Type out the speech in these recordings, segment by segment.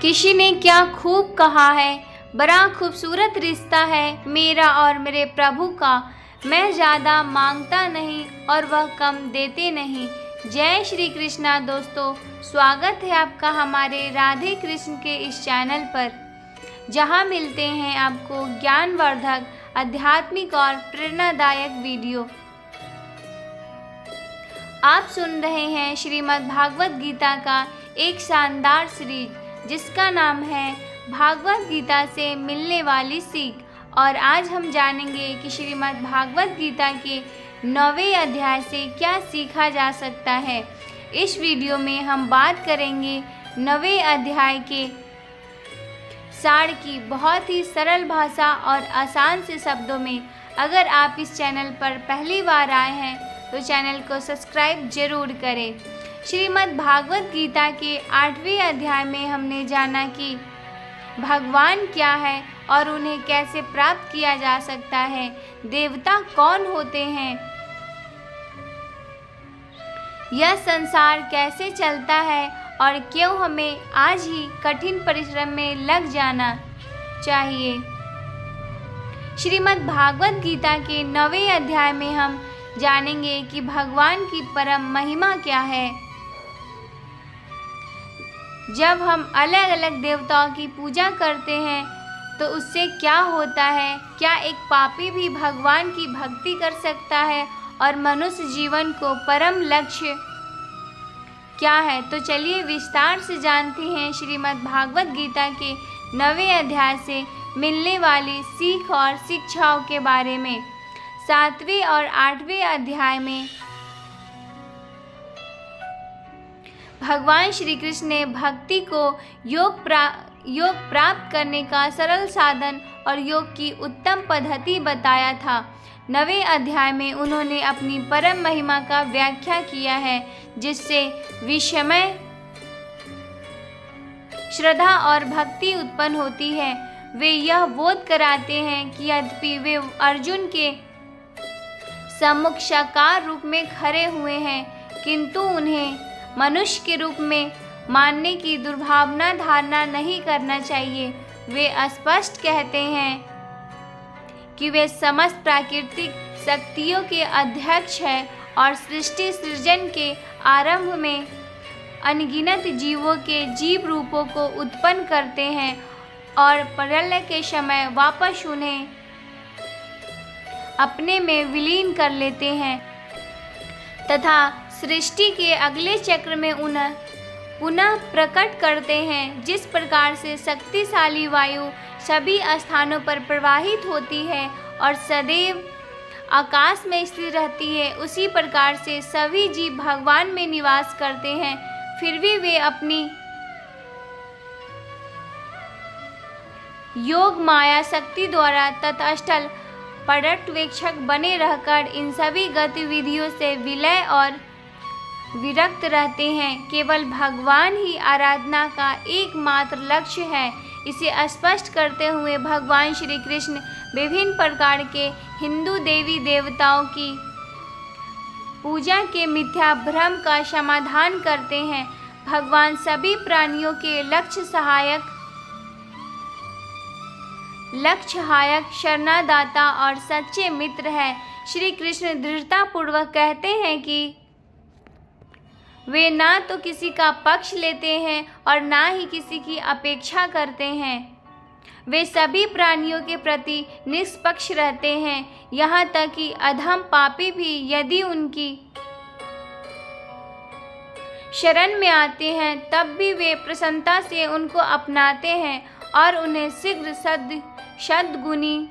किसी ने क्या खूब कहा है, बड़ा खूबसूरत रिश्ता है मेरा और मेरे प्रभु का। मैं ज़्यादा मांगता नहीं और वह कम देते नहीं। जय श्री कृष्णा दोस्तों, स्वागत है आपका हमारे राधे कृष्ण के इस चैनल पर, जहां मिलते हैं आपको ज्ञानवर्धक, आध्यात्मिक और प्रेरणादायक वीडियो। आप सुन रहे हैं श्रीमद् भागवत गीता का एक शानदार सीरीज, जिसका नाम है भागवत गीता से मिलने वाली सीख। और आज हम जानेंगे कि श्रीमद् भागवत गीता के 9वें अध्याय से क्या सीखा जा सकता है। इस वीडियो में हम बात करेंगे 9वें अध्याय के सार की बहुत ही सरल भाषा और आसान से शब्दों में। अगर आप इस चैनल पर पहली बार आए हैं तो चैनल को सब्सक्राइब जरूर करें। श्रीमद् भागवत गीता के 8वें अध्याय में हमने जाना कि भगवान क्या है और उन्हें कैसे प्राप्त किया जा सकता है, देवता कौन होते हैं, यह संसार कैसे चलता है और क्यों हमें आज ही कठिन परिश्रम में लग जाना चाहिए। श्रीमद् भागवत गीता के 9वें अध्याय में हम जानेंगे कि भगवान की परम महिमा क्या है। जब हम अलग अलग देवताओं की पूजा करते हैं तो उससे क्या होता है? क्या एक पापी भी भगवान की भक्ति कर सकता है? और मनुष्य जीवन को परम लक्ष्य क्या है? तो चलिए विस्तार से जानते हैं श्रीमद् भागवत गीता के 9वें अध्याय से मिलने वाली सीख और शिक्षाओं के बारे में। 7वें और 8वें अध्याय में भगवान श्री कृष्ण ने भक्ति को योग प्राप्त करने का सरल साधन और योग की उत्तम पद्धति बताया था। 9वें अध्याय में उन्होंने अपनी परम महिमा का व्याख्या किया है, जिससे विषमय श्रद्धा और भक्ति उत्पन्न होती है। वे यह बोध कराते हैं कि यद्यपि वे अर्जुन के सम्मुख साकार रूप में खड़े हुए हैं, किंतु उन्हें मनुष्य के रूप में मानने की दुर्भावना धारणा नहीं करना चाहिए। वे स्पष्ट कहते हैं कि वे समस्त प्राकृतिक शक्तियों के अध्यक्ष हैं और सृष्टि सृजन के आरंभ में अनगिनत जीवों के जीव रूपों को उत्पन्न करते हैं और प्रलय के समय वापस उन्हें अपने में विलीन कर लेते हैं तथा सृष्टि के अगले चक्र में उन्हें पुनः प्रकट करते हैं। जिस प्रकार से शक्तिशाली वायु सभी स्थानों पर प्रवाहित होती है और सदैव आकाश में स्थिर रहती है, उसी प्रकार से सभी जीव भगवान में निवास करते हैं। फिर भी वे अपनी योग माया शक्ति द्वारा तटस्थ पर्यवेक्षक बने रहकर इन सभी गतिविधियों से विलय और विरक्त रहते हैं। केवल भगवान ही आराधना का एकमात्र लक्ष्य है। इसे स्पष्ट करते हुए भगवान श्री कृष्ण विभिन्न प्रकार के हिंदू देवी देवताओं की पूजा के मिथ्या भ्रम का समाधान करते हैं। भगवान सभी प्राणियों के लक्ष्य सहायक शरणादाता और सच्चे मित्र है। श्री कृष्ण दृढ़तापूर्वक कहते हैं कि वे ना तो किसी का पक्ष लेते हैं और ना ही किसी की अपेक्षा करते हैं। वे सभी प्राणियों के प्रति निष्पक्ष रहते हैं, यहाँ तक कि अधम पापी भी यदि उनकी शरण में आते हैं तब भी वे प्रसन्नता से उनको अपनाते हैं और उन्हें शीघ्र सद्गुणी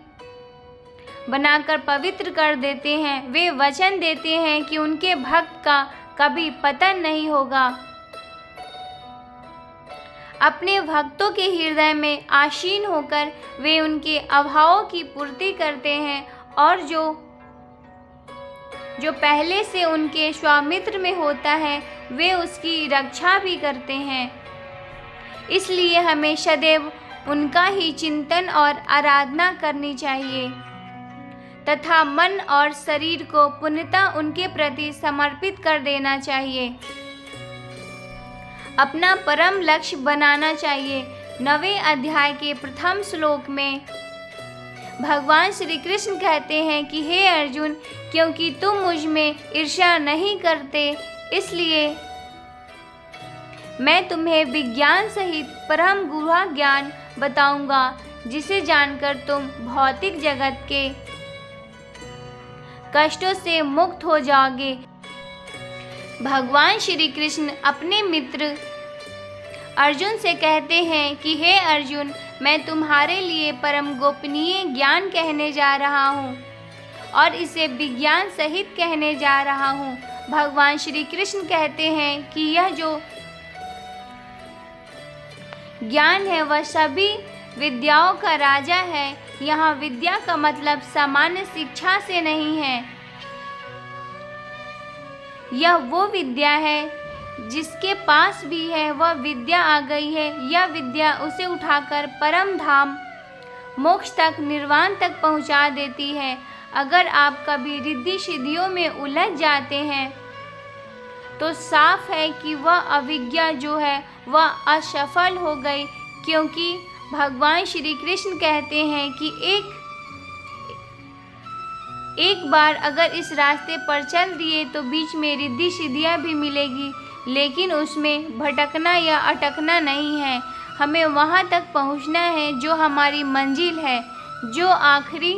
बनाकर पवित्र कर देते हैं। वे वचन देते हैं कि उनके भक्त का कभी पतन नहीं होगा। अपने भक्तों के हृदय में आसीन होकर वे उनके अभावों की पूर्ति करते हैं और जो पहले से उनके स्वामित्व में होता है वे उसकी रक्षा भी करते हैं। इसलिए हमें सदैव उनका ही चिंतन और आराधना करनी चाहिए तथा मन और शरीर को पूर्णतः उनके प्रति समर्पित कर देना चाहिए। अपना परम लक्ष्य बनाना चाहिए। 9वें अध्याय के प्रथम श्लोक में भगवान श्री कृष्ण कहते हैं कि हे अर्जुन, क्योंकि तुम मुझ में ईर्ष्या नहीं करते, इसलिए मैं तुम्हें विज्ञान सहित परम गूढ़ ज्ञान बताऊंगा, जिसे जानकर तुम भौतिक जगत के कष्टों से मुक्त हो जाओगे। भगवान श्री कृष्ण अपने मित्र अर्जुन से कहते हैं कि हे अर्जुन, मैं तुम्हारे लिए परम गोपनीय ज्ञान कहने जा रहा हूँ और इसे विज्ञान सहित कहने जा रहा हूँ। भगवान श्री कृष्ण कहते हैं कि यह जो ज्ञान है वह सभी विद्याओं का राजा है। यहाँ विद्या का मतलब सामान्य शिक्षा से नहीं है। यह वो विद्या है जिसके पास भी है वह विद्या आ गई है। यह विद्या उसे उठाकर परम धाम मोक्ष तक, निर्वाण तक पहुंचा देती है। अगर आप कभी रिद्धि सिद्धियों में उलझ जाते हैं तो साफ है कि वह अविज्ञा जो है वह असफल हो गई, क्योंकि भगवान श्री कृष्ण कहते हैं कि एक बार अगर इस रास्ते पर चल दिए तो बीच में रिद्धि सिद्धियाँ भी मिलेगी, लेकिन उसमें भटकना या अटकना नहीं है। हमें वहाँ तक पहुँचना है जो हमारी मंजिल है, जो आखिरी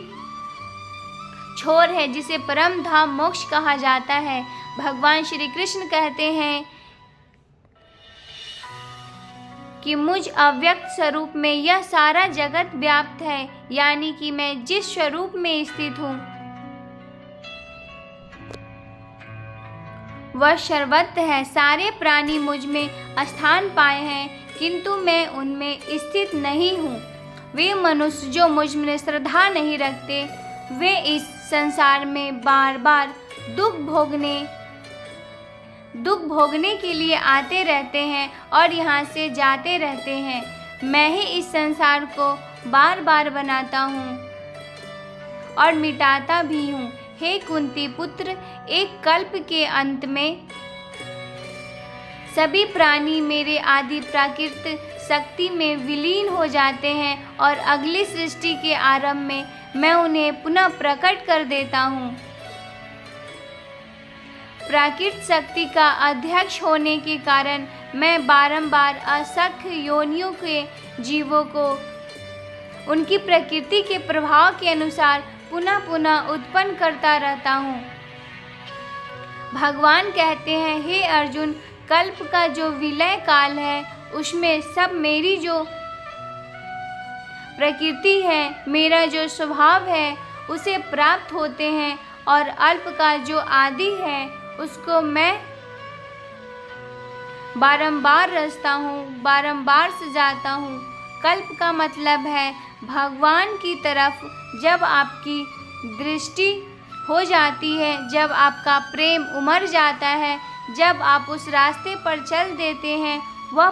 छोर है, जिसे परम धाम मोक्ष कहा जाता है। भगवान श्री कृष्ण कहते हैं कि मुझ अव्यक्त स्वरूप में यह सारा जगत व्याप्त है, यानी कि मैं जिस स्वरूप में स्थित हूँ वह सर्वत्र है। सारे प्राणी मुझ में स्थान पाए हैं, किंतु मैं उनमें स्थित नहीं हूँ। वे मनुष्य जो मुझ में श्रद्धा नहीं रखते, वे इस संसार में बार बार दुख भोगने के लिए आते रहते हैं और यहाँ से जाते रहते हैं। मैं ही इस संसार को बार बार बनाता हूँ और मिटाता भी हूँ। हे कुंती पुत्र, एक कल्प के अंत में सभी प्राणी मेरे आदि प्राकृत शक्ति में विलीन हो जाते हैं और अगली सृष्टि के आरंभ में मैं उन्हें पुनः प्रकट कर देता हूँ। प्राकृत शक्ति का अध्यक्ष होने के कारण मैं बारंबार असंख्य योनियों के जीवों को उनकी प्रकृति के प्रभाव के अनुसार पुनः पुनः उत्पन्न करता रहता हूँ। भगवान कहते हैं, हे अर्जुन, कल्प का जो विलय काल है उसमें सब मेरी जो प्रकृति है, मेरा जो स्वभाव है उसे प्राप्त होते हैं, और अल्प का जो आदि है उसको मैं बारंबार रचता हूँ, बारंबार सजाता हूँ। कल्प का मतलब है भगवान की तरफ जब आपकी दृष्टि हो जाती है, जब आपका प्रेम उमड़ जाता है, जब आप उस रास्ते पर चल देते हैं, वह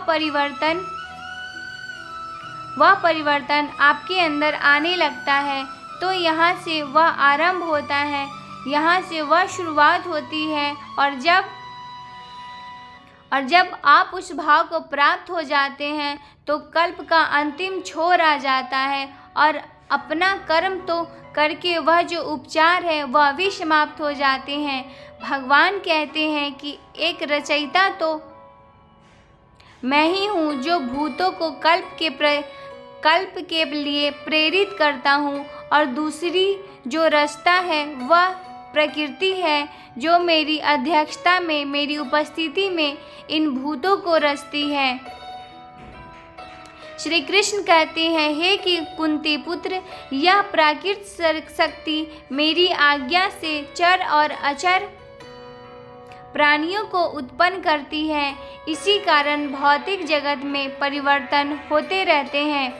परिवर्तन आपके अंदर आने लगता है। तो यहाँ से वह आरंभ होता है, यहाँ से वह शुरुआत होती है। और जब आप उस भाव को प्राप्त हो जाते हैं तो कल्प का अंतिम छोर आ जाता है, और अपना कर्म तो करके वह जो उपचार है वह भी समाप्त हो जाते हैं। भगवान कहते हैं कि एक रचयिता तो मैं ही हूँ जो भूतों को कल्प के लिए प्रेरित करता हूँ, और दूसरी जो रचता है वह प्रकृति है जो मेरी अध्यक्षता में, मेरी उपस्थिति में इन भूतों को रचती है। श्री कृष्ण कहते हैं, हे कि कुंती पुत्र, यह प्राकृत शक्ति मेरी आज्ञा से चर और अचर प्राणियों को उत्पन्न करती है। इसी कारण भौतिक जगत में परिवर्तन होते रहते हैं।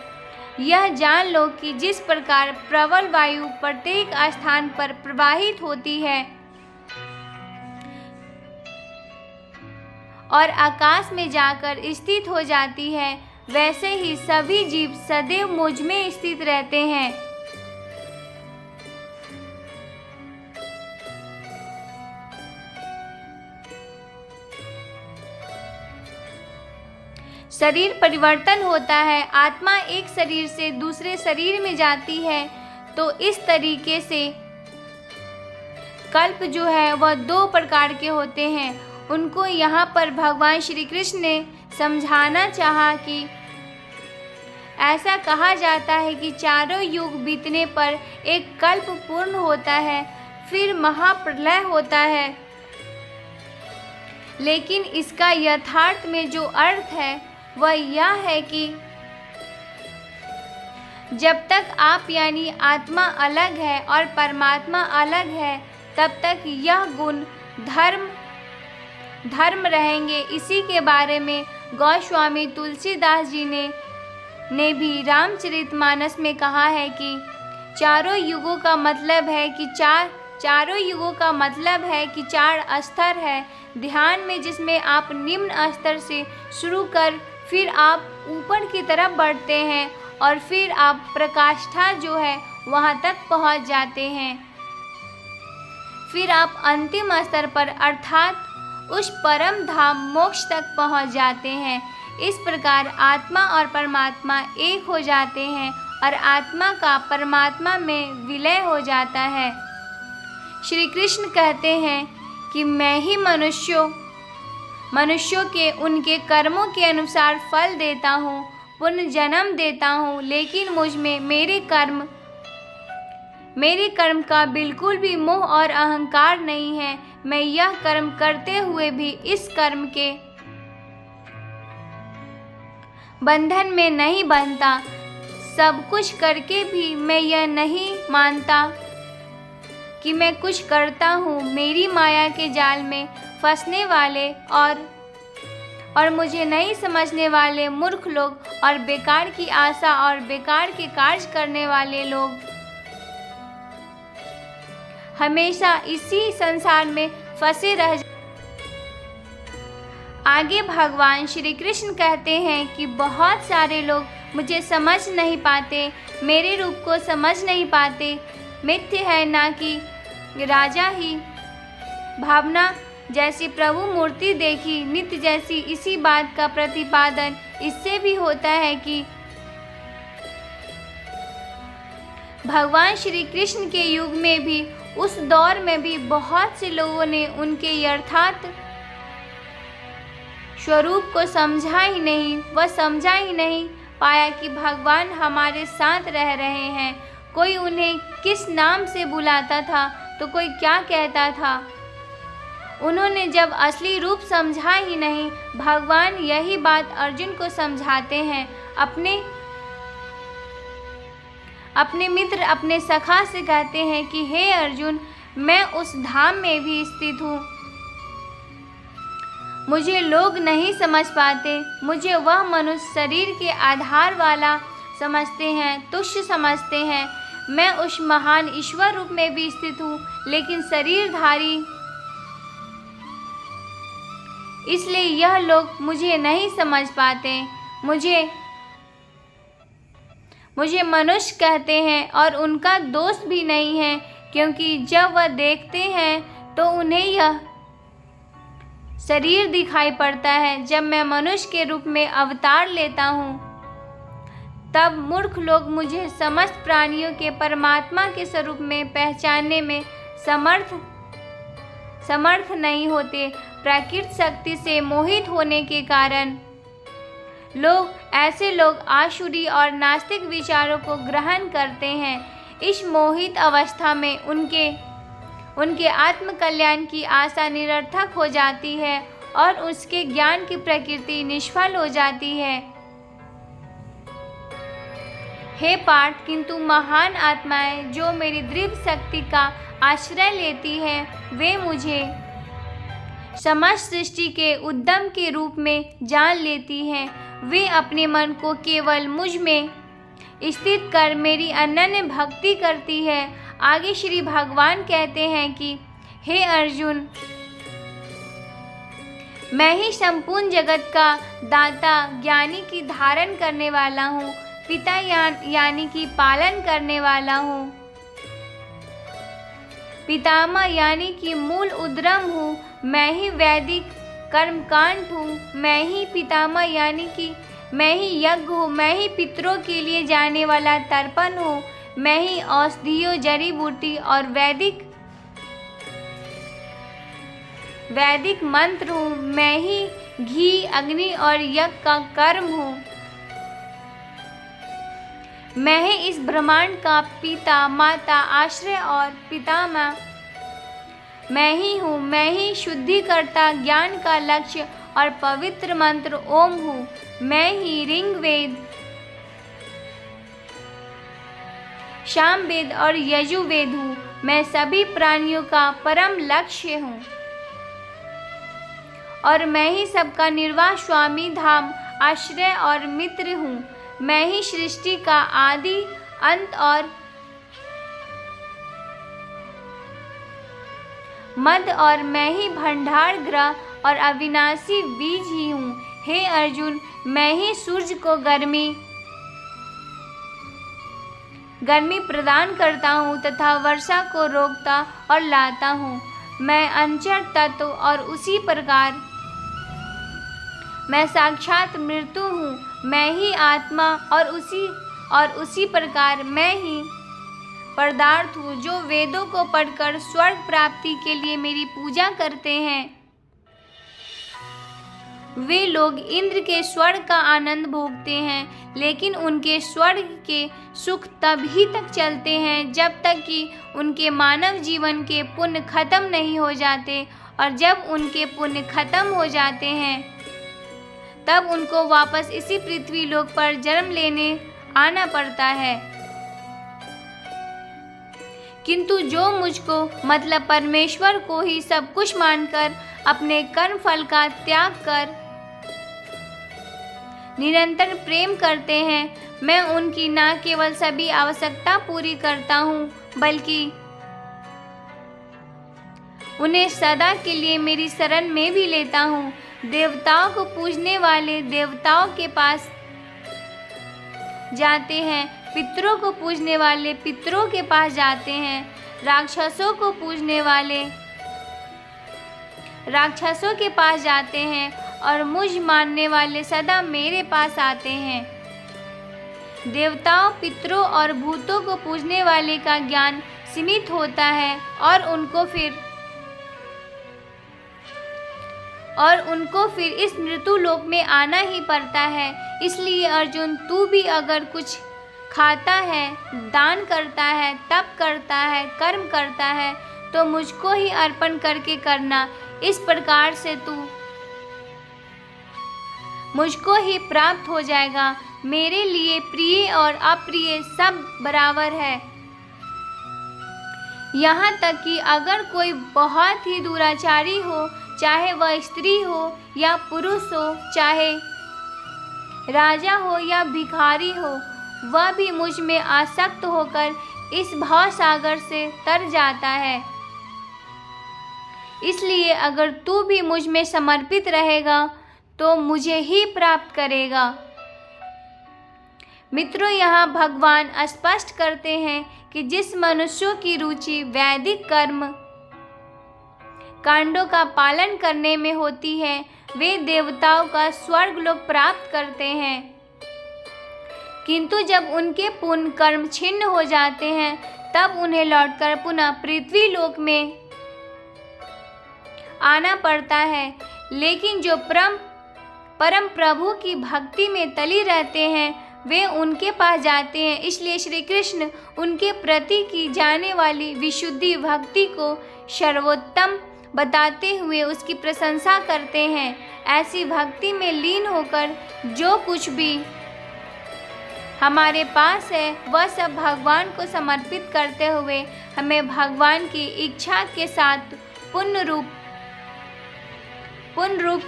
यह जान लो कि जिस प्रकार प्रबल वायु प्रत्येक स्थान पर प्रवाहित होती है और आकाश में जाकर स्थित हो जाती है, वैसे ही सभी जीव सदैव मुझ में स्थित रहते हैं। शरीर परिवर्तन होता है, आत्मा एक शरीर से दूसरे शरीर में जाती है। तो इस तरीके से कल्प जो है वह 2 प्रकार के होते हैं। उनको यहाँ पर भगवान श्री कृष्ण ने समझाना चाहा कि ऐसा कहा जाता है कि चारों युग बीतने पर एक कल्प पूर्ण होता है, फिर महाप्रलय होता है। लेकिन इसका यथार्थ में जो अर्थ है वह यह है कि जब तक आप यानी आत्मा अलग है और परमात्मा अलग है, तब तक यह गुण धर्म रहेंगे। इसी के बारे में गोस्वामी तुलसीदास जी ने भी रामचरितमानस में कहा है कि चारों युगों का मतलब है कि चार स्तर है ध्यान में, जिसमें आप निम्न स्तर से शुरू कर फिर आप ऊपर की तरफ बढ़ते हैं और फिर आप प्रकाष्ठा जो है वहाँ तक पहुँच जाते हैं। फिर आप अंतिम स्तर पर अर्थात उस परम धाम मोक्ष तक पहुँच जाते हैं। इस प्रकार आत्मा और परमात्मा एक हो जाते हैं और आत्मा का परमात्मा में विलय हो जाता है। श्री कृष्ण कहते हैं कि मैं ही मनुष्यों के उनके कर्मों के अनुसार फल देता हूँ, पुनर्जन्म देता हूँ, लेकिन मुझ में मेरे कर्म का बिल्कुल भी मोह और अहंकार नहीं है। मैं यह कर्म करते हुए भी इस कर्म के बंधन में नहीं बंधता। सब कुछ करके भी मैं यह नहीं मानता कि मैं कुछ करता हूँ। मेरी माया के जाल में फंसने वाले और मुझे नहीं समझने वाले मूर्ख लोग और बेकार की आशा और बेकार के कार्य करने वाले लोग हमेशा इसी संसार में फंसे रह आगे भगवान श्री कृष्ण कहते हैं कि बहुत सारे लोग मुझे समझ नहीं पाते, मेरे रूप को समझ नहीं पाते। मिथ्य है ना कि राजा ही भावना जैसी प्रभु मूर्ति देखी नित्य जैसी। इसी बात का प्रतिपादन इससे भी होता है कि भगवान श्री कृष्ण के युग में भी, उस दौर में भी बहुत से लोगों ने उनके यथार्थ स्वरूप को समझा ही नहीं पाया कि भगवान हमारे साथ रह रहे हैं। कोई उन्हें किस नाम से बुलाता था तो कोई क्या कहता था। उन्होंने जब असली रूप समझा ही नहीं। भगवान यही बात अर्जुन को समझाते हैं। अपने मित्र अपने सखा से कहते हैं कि हे अर्जुन, मैं उस धाम में भी स्थित हूँ, मुझे लोग नहीं समझ पाते। मुझे वह मनुष्य शरीर के आधार वाला समझते हैं, तुच्छ समझते हैं। मैं उस महान ईश्वर रूप में भी स्थित हूँ, लेकिन शरीरधारी, इसलिए यह लोग मुझे नहीं समझ पाते। मुझे मनुष्य कहते हैं और उनका दोष भी नहीं है, क्योंकि जब वह देखते हैं तो उन्हें यह शरीर दिखाई पड़ता है। जब मैं मनुष्य के रूप में अवतार लेता हूँ तब मूर्ख लोग मुझे समस्त प्राणियों के परमात्मा के स्वरूप में पहचानने में समर्थ नहीं होते। प्राकृतिक शक्ति से मोहित होने के कारण ऐसे लोग आसुरी और नास्तिक विचारों को ग्रहण करते हैं। इस मोहित अवस्था में उनके आत्मकल्याण की आशा निरर्थक हो जाती है और उसके ज्ञान की प्रकृति निष्फल हो जाती है। हे पार्थ, किंतु महान आत्माएं जो मेरी दृढ़ शक्ति का आश्रय लेती हैं, वे मुझे समस्त सृष्टि के उद्यम के रूप में जान लेती हैं। वे अपने मन को केवल मुझ में स्थित कर मेरी अनन्य भक्ति करती है। आगे श्री भगवान कहते हैं कि हे अर्जुन, मैं ही संपूर्ण जगत का दाता, ज्ञानी की धारण करने वाला हूँ, पिता यानी कि पालन करने वाला हूँ, पितामह यानी कि मूल उद्गम हूँ। मैं ही वैदिक कर्मकांड हूँ, मैं ही पितामह यानी कि मैं ही यज्ञ हूँ, मैं ही पितरों के लिए जाने वाला तर्पण हूँ, मैं ही औषधियों, जड़ी बूटी और वैदिक मंत्र हूँ, मैं ही घी, अग्नि और यज्ञ का कर्म हूँ। मैं ही इस ब्रह्मांड का पिता, माता, आश्रय और पितामह मैं ही हूँ। मैं ही शुद्धिकर्ता, ज्ञान का लक्ष्य और पवित्र मंत्र ओम हूँ। मैं ही ऋग्वेद, सामवेद और यजुर्वेद हूँ। मैं सभी प्राणियों का परम लक्ष्य हूँ और मैं ही सबका निर्वाह, स्वामी, धाम, आश्रय और मित्र हूँ। मैं ही सृष्टि का आदि, अंत और मध्य और मैं ही भंडार ग्रह और अविनाशी बीज ही हूँ। हे अर्जुन, मैं ही सूर्य को गर्मी प्रदान करता हूँ तथा वर्षा को रोकता और लाता हूँ। मैं अचर तत्व और उसी प्रकार मैं साक्षात मृत्यु हूँ। मैं ही आत्मा और उसी प्रकार मैं ही पदार्थ हूँ। जो वेदों को पढ़कर स्वर्ग प्राप्ति के लिए मेरी पूजा करते हैं, वे लोग इंद्र के स्वर्ग का आनंद भोगते हैं, लेकिन उनके स्वर्ग के सुख तभी तक चलते हैं जब तक कि उनके मानव जीवन के पुण्य खत्म नहीं हो जाते, और जब उनके पुण्य खत्म हो जाते हैं तब उनको वापस इसी पृथ्वी लोक पर जन्म लेने आना पड़ता है। किंतु जो मुझको मतलब परमेश्वर को ही सब कुछ मानकर अपने कर्म फल का त्याग कर निरंतर प्रेम करते हैं, मैं उनकी न केवल सभी आवश्यकता पूरी करता हूँ, बल्कि उन्हें सदा के लिए मेरी शरण में भी लेता हूँ। देवताओं को पूजने वाले देवताओं के पास जाते हैं, पितरों को पूजने वाले पितरों के पास जाते हैं, राक्षसों को पूजने वाले राक्षसों के पास जाते हैं, और मुझ मानने वाले सदा मेरे पास आते हैं। देवताओं, पितरों और भूतों को पूजने वाले का ज्ञान सीमित होता है और उनको फिर इस मृत्यु लोक में आना ही पड़ता है। इसलिए अर्जुन, तू भी अगर कुछ खाता है, दान करता है, तप करता है, कर्म करता है, तो मुझको ही अर्पण करके करना। इस प्रकार से तू मुझको ही प्राप्त हो जाएगा। मेरे लिए प्रिय और अप्रिय सब बराबर है। यहाँ तक कि अगर कोई बहुत ही दुराचारी हो, चाहे वह स्त्री हो या पुरुष हो, चाहे राजा हो या भिखारी हो, वह भी मुझ में आसक्त होकर इस भाव सागर से तर जाता है। इसलिए अगर तू भी मुझ में समर्पित रहेगा तो मुझे ही प्राप्त करेगा। मित्रों, यहाँ भगवान स्पष्ट करते हैं कि जिस मनुष्यों की रुचि वैदिक कर्म कांडों का पालन करने में होती है, वे देवताओं का स्वर्ग लोक प्राप्त करते हैं। किंतु जब उनके पुण्य कर्म छिन्न हो जाते हैं, तब उन्हें लौटकर पुनः पृथ्वी लोक में आना पड़ता है। लेकिन जो परम प्रभु की भक्ति में तली रहते हैं, वे उनके पास जाते हैं। इसलिए श्री कृष्ण उनके प्रति की जाने वाली विशुद्धि भक्ति को सर्वोत्तम बताते हुए उसकी प्रशंसा करते हैं। ऐसी भक्ति में लीन होकर जो कुछ भी हमारे पास है, वह सब भगवान को समर्पित करते हुए हमें भगवान की इच्छा के साथ पूर्ण रूप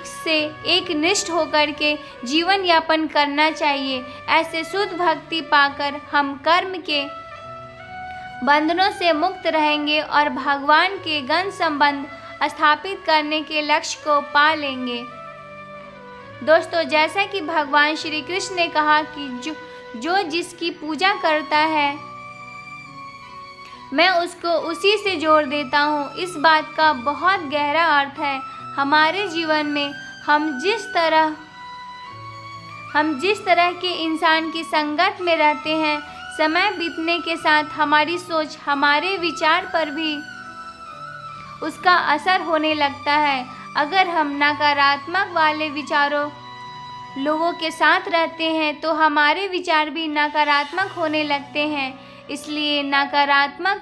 से एक निष्ठ होकर के जीवन यापन करना चाहिए। ऐसे शुद्ध भक्ति पाकर हम कर्म के बंधनों से मुक्त रहेंगे और भगवान के गण संबंध स्थापित करने के लक्ष्य को पा लेंगे। दोस्तों, जैसा कि भगवान श्री कृष्ण ने कहा कि जो जिसकी पूजा करता है, मैं उसको उसी से जोड़ देता हूँ। इस बात का बहुत गहरा अर्थ है। हमारे जीवन में हम जिस तरह के इंसान की संगत में रहते हैं, समय बीतने के साथ हमारी सोच, हमारे विचार पर भी उसका असर होने लगता है। अगर हम नकारात्मक वाले विचारों लोगों के साथ रहते हैं तो हमारे विचार भी नकारात्मक होने लगते हैं। इसलिए नकारात्मक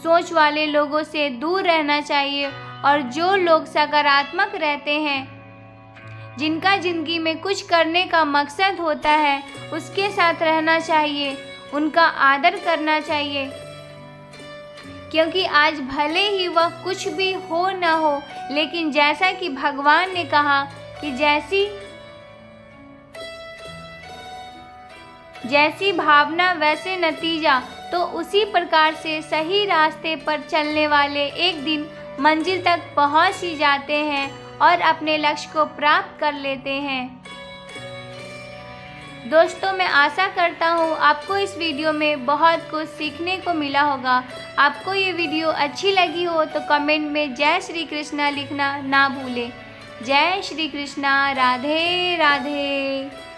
सोच वाले लोगों से दूर रहना चाहिए और जो लोग सकारात्मक रहते हैं, जिनका ज़िंदगी में कुछ करने का मकसद होता है, उसके साथ रहना चाहिए, उनका आदर करना चाहिए। क्योंकि आज भले ही वह कुछ भी हो न हो, लेकिन जैसा कि भगवान ने कहा कि जैसी भावना वैसे नतीजा, तो उसी प्रकार से सही रास्ते पर चलने वाले एक दिन मंजिल तक पहुंच ही जाते हैं और अपने लक्ष्य को प्राप्त कर लेते हैं। दोस्तों, मैं आशा करता हूँ आपको इस वीडियो में बहुत कुछ सीखने को मिला होगा। आपको ये वीडियो अच्छी लगी हो तो कमेंट में जय श्री कृष्णा लिखना ना भूलें। जय श्री कृष्णा। राधे राधे।